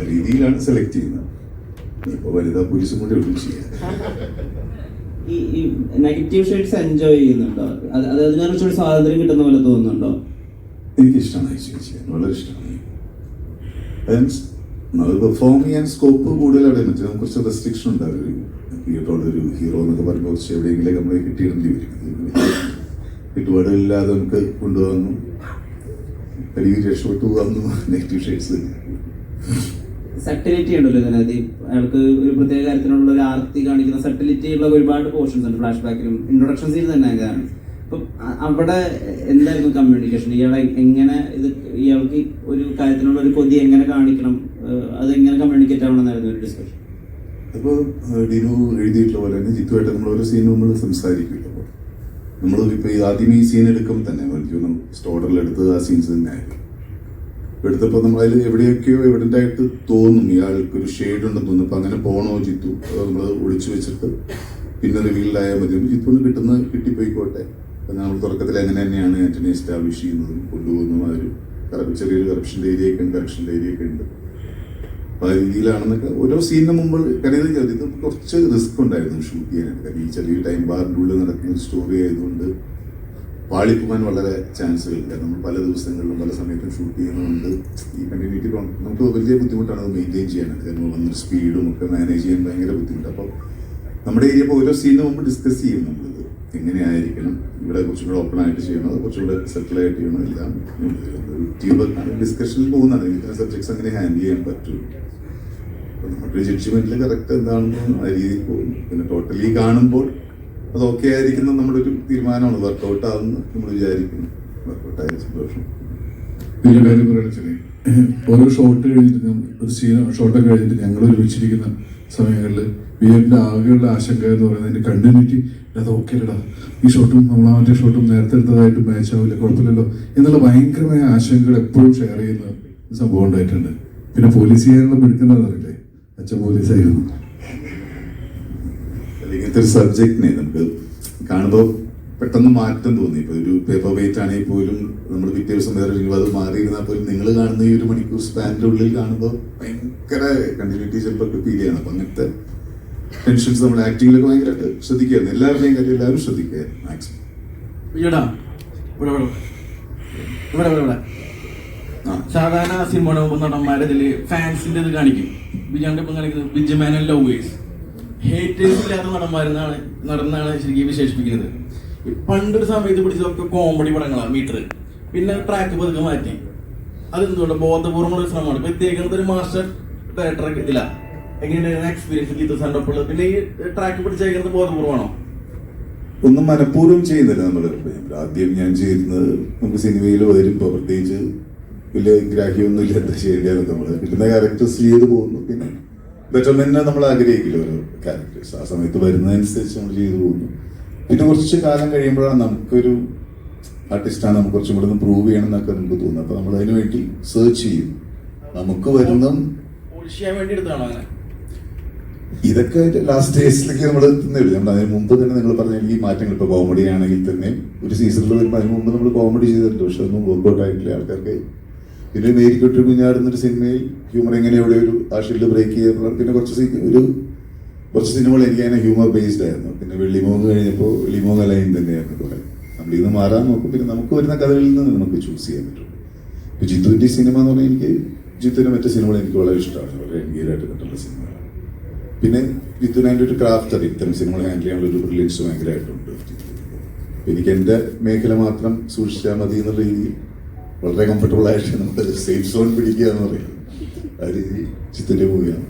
രീതിയിലാണ് സെലക്ട് ചെയ്യുന്നത്. ഇപ്പോൾ വനിതാ പോലീസും കൂടെ ഒന്നും ചെയ്യാം. ഈ നെഗറ്റീവ് ഷെയ്ഡ്സ് എൻജോയ് ചെയ്യുന്നുണ്ടോ? അതിനെ കുറിച്ചൊരു സ്വാതന്ത്ര്യം കിട്ടുന്ന പോലെ തോന്നുന്നുണ്ടോ? എനിക്കിഷ്ടമാണ് ചെയ്യാൻ, വളരെ ഇഷ്ടമാണ്. അത് പെർഫോം ചെയ്യാൻ സ്കോപ്പ് കൂടുതലാണ്. മറ്റേ നമുക്ക് കുറച്ച് റെസ്ട്രിക്ഷൻ ഉണ്ടാവും. ഒരു ഹീറോ എന്നൊക്കെ പറയുമ്പോൾ കുറച്ച് എവിടെയെങ്കിലും നമ്മളെ കിട്ടിയിടേണ്ടി വരും. ചുറ്റുപാടില്ലാതെ നമുക്ക് കൊണ്ടുവന്നു കഴുകി രക്ഷപ്പെട്ടു വന്നു. നെഗറ്റീവ് ഷെയ്ഡ്സ് സട്ടിലിറ്റി ഉണ്ടല്ലോ ഇതിനകത്ത്. അയാൾക്ക് ഒരു പ്രത്യേക കാര്യത്തിനുള്ള ഒരു ആർത്തി കാണിക്കുന്ന സട്ടിലിറ്റി ഉള്ള ഒരുപാട് പോർഷൻസ് ഉണ്ട്. ഫ്ലാഷ് ബാക്കിലും ഇൻട്രൊഡക്ഷൻ സീൻ തന്നെ അങ്ങനെയാണ്. അപ്പം അവിടെ എന്തായിരുന്നു കമ്മ്യൂണിക്കേഷൻ? ഇയാളെ എങ്ങനെ ഇയാൾക്ക് ഒരു കാര്യത്തിനുള്ള ഒരു കൊതി എങ്ങനെ കാണിക്കണം, അതെങ്ങനെ കമ്മ്യൂണിക്കേറ്റ് ആവണമെന്നായിരുന്നു ഒരു ഡിസ്കഷൻ. അപ്പോൾ ഡിനു എഴുതിയിട്ടുള്ള പോലെ തന്നെ ജിത്തുമായിട്ട് നമ്മൾ ഓരോ സീൻ നമ്മൾ സംസാരിക്കില്ല. അപ്പോൾ നമ്മൾ ഇപ്പോൾ ആദ്യം ഈ സീൻ എടുക്കുമ്പോൾ തന്നെ സ്റ്റോറിൽ എടുത്തത് ആ സീൻസ് തന്നെ ആയിരുന്നു. എടുത്തപ്പോൾ നമ്മളതിൽ എവിടെയൊക്കെയോ എവിഡൻ്റ് ആയിട്ട് തോന്നും ഇയാൾക്ക് ഒരു ഷെയ്ഡ് ഉണ്ടെന്ന് തോന്നുന്നു. അപ്പോൾ അങ്ങനെ പോകണോ ജിത്തു, നമ്മൾ ഒളിച്ചു വെച്ചിട്ട് പിന്നെ റിവീൽഡായാൽ മതി. ജിത്തുവിന് കിട്ടുന്നത് കിട്ടിപ്പോയിക്കോട്ടെ. അപ്പം നമ്മൾ തുടക്കത്തിൽ എങ്ങനെ തന്നെയാണ് ആന്റണി എസ്റ്റാബ്ലിഷ് ചെയ്യുന്നതും കൊണ്ടുപോകുന്നതും ആ ഒരു ചെറിയൊരു കറപ്ഷൻ്റെ ഏരിയയൊക്കെ ഉണ്ട്, കറക്ഷൻ്റെ ഏരിയയൊക്കെ ഉണ്ട്. അപ്പോൾ ആ രീതിയിലാണെന്നൊക്കെ ഓരോ സീനിന് മുമ്പ് കരുതി. ഇത് കുറച്ച് റിസ്ക് ഉണ്ടായിരുന്നു ഷൂട്ട് ചെയ്യാനായിട്ട്. കാരണം ഈ ചെറിയ ടൈം ബാറിൻ്റെ ഉള്ളിൽ നടക്കുന്ന ഒരു സ്റ്റോറി ആയതുകൊണ്ട് പാളിപ്പോകാൻ വളരെ ചാൻസുകളില്ല. നമ്മൾ പല ദിവസങ്ങളിലും പല സമയത്തും ഷൂട്ട് ചെയ്യുന്നതുകൊണ്ട് ഈ കണ്ടിന്യൂറ്റി നമുക്ക് വലിയ ബുദ്ധിമുട്ടാണ് അത് മെയിൻറ്റെയിൻ ചെയ്യാനായിട്ട്. കാരണം വന്നൊരു സ്പീഡും ഒക്കെ മാനേജ് ചെയ്യാൻ ഭയങ്കര ബുദ്ധിമുട്ട്. അപ്പോൾ നമ്മുടെ ഏരിയ ഇപ്പോൾ ഓരോ സീനിന് മുമ്പ് ഡിസ്കസ് ചെയ്യും നമ്മളിത് എങ്ങനെയായിരിക്കണം, ഇവിടെ കുറച്ചും കൂടെ ഓപ്പൺ ആയിട്ട് ചെയ്യണം, അത് കുറച്ചും കൂടെ സെറ്റിലായിട്ട് ചെയ്യണം, എല്ലാം ഒരു ട്യൂബ് ഡിസ്കഷനിൽ പോകുന്നതാണ്. ഇത്തരം സബ്ജക്ട്സ് അങ്ങനെ ഹാൻഡിൽ ചെയ്യാൻ പറ്റും. അപ്പോൾ നമ്മുടെ ജഡ്ജ്മെന്റിൽ കറക്റ്റ് എന്താണെന്ന് ആ രീതിയിൽ പോകുന്നു. പിന്നെ ടോട്ടലി കാണുമ്പോൾ അത് ഓക്കെ ആയിരിക്കുന്ന നമ്മുടെ ഒരു തീരുമാനമാണ്. വർക്കൗട്ട് ആവുന്ന നമ്മൾ വിചാരിക്കുന്നു. വർക്കൗട്ടായ സന്തോഷം. ഇതിന്റെ കാര്യം പറയുകയാണെന്ന് ഓരോ ഷോട്ട് കഴിഞ്ഞിട്ട് ഒരു സീൻ ഷോട്ടൊക്കെ കഴിഞ്ഞിട്ട് ഞങ്ങൾ ഒരുമിച്ചിരിക്കുന്ന സമയങ്ങളിൽ വിഎന്റെ ആകെയുള്ള ആശങ്ക എന്ന് പറയുന്നത് അതിന്റെ കണ്ടിന്യൂറ്റി. അത് ഓക്കെ അല്ലടാ, ഈ ഷോട്ടും നമ്മളാ മറ്റേ ഷോട്ടും നേരത്തെ എടുത്തതായിട്ട് മാച്ച് ആവില്ല, കുഴപ്പമില്ലല്ലോ എന്നുള്ള ഭയങ്കരമായ ആശങ്കകൾ എപ്പോഴും ഷെയർ ചെയ്യുന്ന സംഭവം ഉണ്ടായിട്ടുണ്ട്. പിന്നെ പോലീസ് ചെയ്യാനുള്ള പിടിക്കുന്നതറിയില്ലേ, അച്ഛൻ പോലീസായിരുന്നു. ഇങ്ങനത്തെ ഒരു സബ്ജക്റ്റിനെ നമുക്ക് കാണുമ്പോൾ പെട്ടെന്ന് മാറ്റം തോന്നി. ഇപ്പോൾ ഒരു പേപ്പർ വെയിറ്റ് ആണെങ്കിൽ പോലും നമ്മൾ പിറ്റേ ദിവസം വേറെ അത് മാറിയിരുന്നാൽ പോലും നിങ്ങൾ കാണുന്ന ഈ 1 മണിക്കൂർ സ്പാനിൻ്റെ ഉള്ളിൽ കാണുമ്പോൾ ഭയങ്കര കണ്ടിന്യൂറ്റി ചിലപ്പോൾ ഫീൽ ചെയ്യണം. അപ്പം അങ്ങനത്തെ ടെൻഷൻസ് നമ്മൾ ആക്ടിങ്ങിലൊക്കെ ഭയങ്കരമായിട്ട് ശ്രദ്ധിക്കുകയായിരുന്നു. എല്ലാവരുടെയും കാര്യം എല്ലാവരും ശ്രദ്ധിക്കുകയായിരുന്നു മാക്സിമം. സാധാരണ സിനിമ നടന്മാരെ ഇതിൽ ഫാൻസിന്റെ ഇത് കാണിക്കും. ബിജാന്റെ ഇപ്പം കാണിക്കുന്നത് ബിജുമാൻ ആൻഡ് ലവേഴ്സ്, ഹേറ്റേഴ്സ് ഇല്ലാത്ത നടന്നാണ് ശരിക്കും വിശേഷിപ്പിക്കുന്നത്. പണ്ടൊരു സമയത്ത് പിടിച്ചതൊക്കെ കോമഡി പടങ്ങളാണ് മീറ്റർ, പിന്നെ ട്രാക്ക് പതുക്കെ മാറ്റി. അതെന്തുകൊണ്ട് ബോധപൂർവ്വമുള്ള ഒരു ശ്രമമാണ്. പ്രത്യേകം ഒരു മാസ്റ്റർ ഡയറക്ടർ ഇതില്ല. എങ്ങനെയാണ് എക്സ്പീരിയൻസ് ജിത്തു സാറിന്റെ ഒപ്പം? പിന്നെ ഈ ട്രാക്ക് പിടിച്ചേക്കുന്നത് ബോധപൂർവ്വമാണോ? ഒന്നും മനഃപൂർവ്വം ചെയ്യുന്നില്ല. നമ്മൾ ആദ്യം ഞാൻ ചെയ്യുന്നത് നമുക്ക് സിനിമയിൽ വരുമ്പോൾ പ്രത്യേകിച്ച് വലിയ ഗ്രാഹ്യമൊന്നുമില്ല, എന്താ ശരിയാണ് നമ്മൾ കിട്ടുന്ന ക്യാരക്ടേഴ്സ് ചെയ്ത് പോകുന്നു. പിന്നെ ബെറ്റർമെന്റിനെ നമ്മൾ ആഗ്രഹിക്കില്ല ഓരോ ക്യാരക്ടേഴ്സ്, ആ സമയത്ത് വരുന്നതനുസരിച്ച് നമ്മൾ ചെയ്തു പോകുന്നു. പിന്നെ കുറച്ച് കാലം കഴിയുമ്പോഴാണ് നമുക്കൊരു ആർട്ടിസ്റ്റാണ്, നമുക്ക് കുറച്ചും കൂടെ ഒന്ന് പ്രൂവ് ചെയ്യണം എന്നൊക്കെ നമുക്ക് തോന്നുന്നു. അപ്പൊ നമ്മൾ അതിനു വേണ്ടി സെർച്ച് ചെയ്യും. നമുക്ക് വരുന്ന ഇതൊക്കെ ലാസ്റ്റ് സ്റ്റേജിലേക്ക് നമ്മൾ എത്തുന്നില്ല. നമ്മൾ അതിന് മുമ്പ് തന്നെ നിങ്ങൾ പറഞ്ഞ ഈ മാറ്റങ്ങൾ, ഇപ്പൊ കോമഡി ആണെങ്കിൽ തന്നെ ഒരു സീസണിൽ വരുമ്പോൾ അതിന് മുമ്പ് നമ്മൾ കോമഡി ചെയ്തിട്ടുണ്ട്. പക്ഷെ അതൊന്നും വർക്ക്ഔട്ട് ആയിട്ടില്ല ആൾക്കാർക്ക്. പിന്നെ മേരിക്കൊട്ട് കുഞ്ഞാടുന്നൊരു സിനിമയിൽ ഹ്യൂമർ എങ്ങനെ ഇവിടെ ഒരു ആ ഷീൽഡ് ബ്രേക്ക് ചെയ്തപ്പോൾ പിന്നെ കുറച്ച് സിനിമകൾ എനിക്ക് അതിനെ ഹ്യൂമർ ബേസ്ഡ് ആയിരുന്നു. പിന്നെ വെള്ളിമോങ്ങ് കഴിഞ്ഞപ്പോൾ വെള്ളിമോങ്ങ ലൈൻ തന്നെയായിരുന്നു കുറെ. നമ്മൾ ഇത് മാറാൻ നോക്കും. പിന്നെ നമുക്ക് വരുന്ന കഥകളിൽ നിന്ന് നമുക്ക് ചൂസ് ചെയ്യാൻ പറ്റും. ഇപ്പൊ ജിത്തുവിന്റെ സിനിമ എന്ന് പറഞ്ഞാൽ എനിക്ക് ജിത്തുവിന്റെ മറ്റു സിനിമകൾ എനിക്ക് വളരെ ഇഷ്ടമാണ്, വളരെ എൻഗേജ് ആയിട്ട് കണ്ടുള്ള സിനിമകളാണ്. പിന്നെ ജിത്തുവിന് അതിൻ്റെ ഒരു ക്രാഫ്റ്റ് അറിയാം, ഇത്തരം സിനിമകൾ ഹാൻഡിൽ ചെയ്യാനുള്ള ഒരു ബ്രില്യൻസ് ഭയങ്കരമായിട്ടുണ്ട്. എനിക്ക് എൻ്റെ മേഖല മാത്രം സൂക്ഷിച്ചാൽ മതി എന്നുള്ള രീതിയിൽ വളരെ കംഫർട്ടബിൾ ആയിട്ട് നമുക്ക് സേഫ് സോൺ പിടിക്കുക എന്ന് പറയുന്നത് ആ രീതി ജിത്തുവിന്റെ മൂവിയാണ്.